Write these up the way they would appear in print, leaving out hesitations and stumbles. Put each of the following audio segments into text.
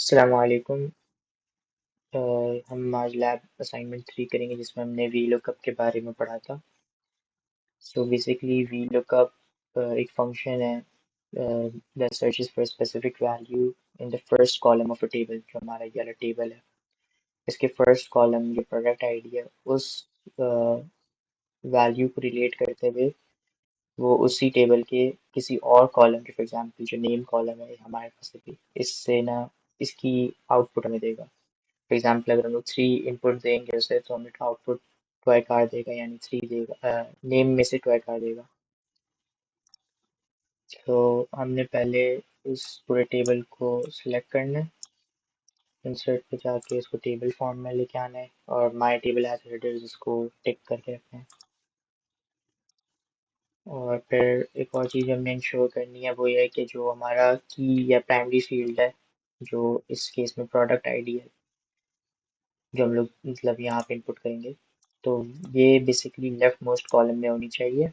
अस्सलामुअलैकुम। हम आज लैब असाइनमेंट 3 करेंगे जिसमें हमने वी लुकअप के बारे में पढ़ा था। सो बेसिकली वी लुकअप एक फंक्शन है that searches for a specific value in the first column of a table। जो हमारा ये वाला टेबल है, इसके फर्स्ट कॉलम जो प्रोडक्ट आईडी है उस वैल्यू को रिलेट करते हुए वो उसी टेबल के किसी और कॉलम के, फॉर एग्जांपल जो नेम कॉलम है हमारे पास अभी, इससे ना इसकी आउटपुट हमें देगा। फॉर एग्जाम्पल अगर हम लोग 3 इनपुट देंगे उसे तो हमें आउटपुट टॉय कार देगा, यानी 3 देगा, नेम में से टॉय कार देगा। तो हमने पहले उस पूरे टेबल को सिलेक्ट करना है, इंसर्ट पे जाके इसको टेबल फॉर्म में लेके आना है और माई टेबल एज हेडर्स इसको टिक करके रखना है। और फिर एक और चीज़ हमें इंश्योर करनी है, वो ये है कि जो हमारा की या प्राइमरी फील्ड है, जो इस केस में प्रोडक्ट आईडी है, जो हम लोग मतलब यहाँ पे इनपुट करेंगे, तो ये बेसिकली लेफ्ट मोस्ट कॉलम में होनी चाहिए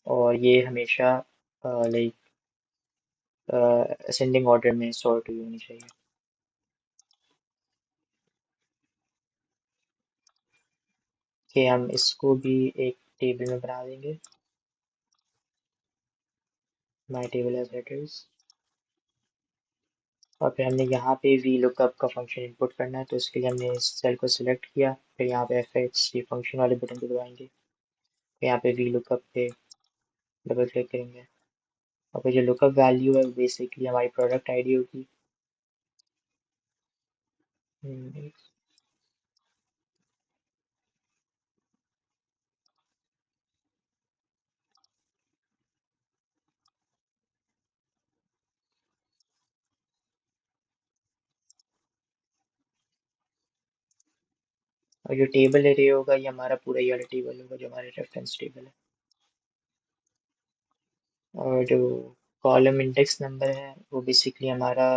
और ये हमेशा लाइक असेंडिंग ऑर्डर में सॉर्ट हुई होनी चाहिए। कि हम इसको भी एक टेबल में बना देंगे, माई टेबल एज हेडर्स। और फिर हमने यहाँ पे वी लुकअप का फंक्शन इनपुट करना है, तो इसके लिए हमने इस सेल को सिलेक्ट किया, फिर यहाँ पे एफ ये फंक्शन वाले बटन को दबाएंगे, फिर यहाँ पे वी लुकअप पे डबल क्लिक करेंगे और फिर जो लुकअप वैल्यू है वो बेसिकली हमारी प्रोडक्ट आईडी होगी। हम्म, और जो टेबल एरे होगा ये हमारा पूरा ये वाला टेबल होगा जो हमारे रेफरेंस टेबल है। और जो कॉलम इंडेक्स नंबर है वो बेसिकली हमारा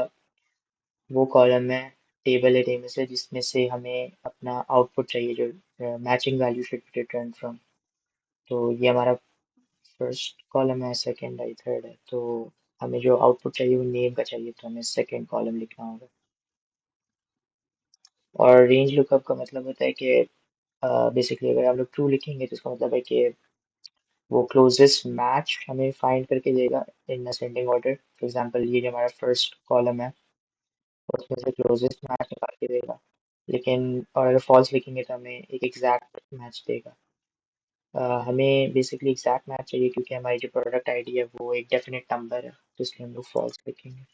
वो कॉलम है टेबल एरे में से जिसमें से हमें अपना आउटपुट चाहिए, जो matching value should be return from. तो ये हमारा फर्स्ट कॉलम है, सेकंड है, थर्ड है। तो हमें जो आउटपुट चाहिए वो नेम का चाहिए, तो हमें सेकंड कॉलम लिखना होगा। और रेंज लुकअप का मतलब होता है कि बेसिकली अगर हम लोग ट्रू लिखेंगे तो इसका मतलब है कि वो क्लोजेस्ट मैच हमें फाइंड करके देगा in ascending order. For example ये जो हमारा फर्स्ट कॉलम है उसमें से क्लोजेस्ट मैच निकाल के देगा, लेकिन और अगर फॉल्स लिखेंगे तो हमें एक एग्जैक्ट मैच देगा। हमें बेसिकली एग्जैक्ट मैच चाहिए क्योंकि हमारी जो प्रोडक्ट आईडी है वो एक डेफिनेट नंबर है, तो इसलिए हम लोग फॉल्स लिखेंगे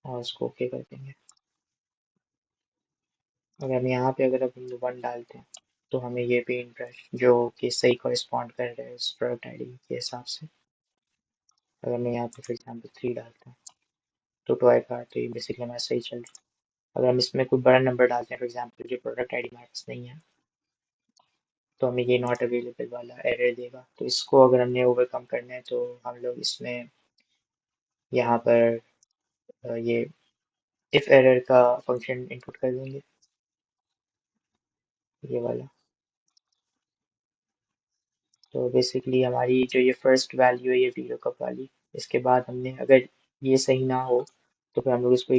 और उसको ओके कर देंगे। अगर हम यहाँ पे अगर हम 1 डालते हैं तो हमें ये पेंट ब्रश जो कि सही कॉरिस्पॉन्ड कर रहा है उस प्रोडक्ट आईडी के हिसाब से। अगर मैं यहाँ पे फॉर एग्जाम्पल 3 डालता हूँ तो टॉय कार, तो ये बेसिकली हमारा सही चल रहा है। अगर हम इसमें कोई बड़ा नंबर डालते हैं, फॉर एग्जाम्पल जो प्रोडक्ट आईडी हमारे पास नहीं है, तो हमें ये नॉट अवेलेबल वाला एरर देगा। तो इसको अगर हमने ओवरकम करना है तो हम लोग इसमें यहाँ पर ये इफ एरर का फंक्शन इनपुट कर देंगे, ये वाला। तो बेसिकली हमारी जो ये फर्स्ट वैल्यू है ये वी लुकअप वाली, इसके बाद हमने अगर ये सही ना हो तो फिर हम लोग इसको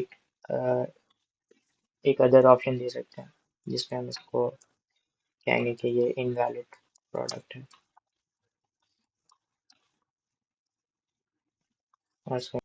एक अदर ऑप्शन दे सकते हैं जिसमें हम इसको कहेंगे कि ये इनवैलिड प्रोडक्ट है और इसको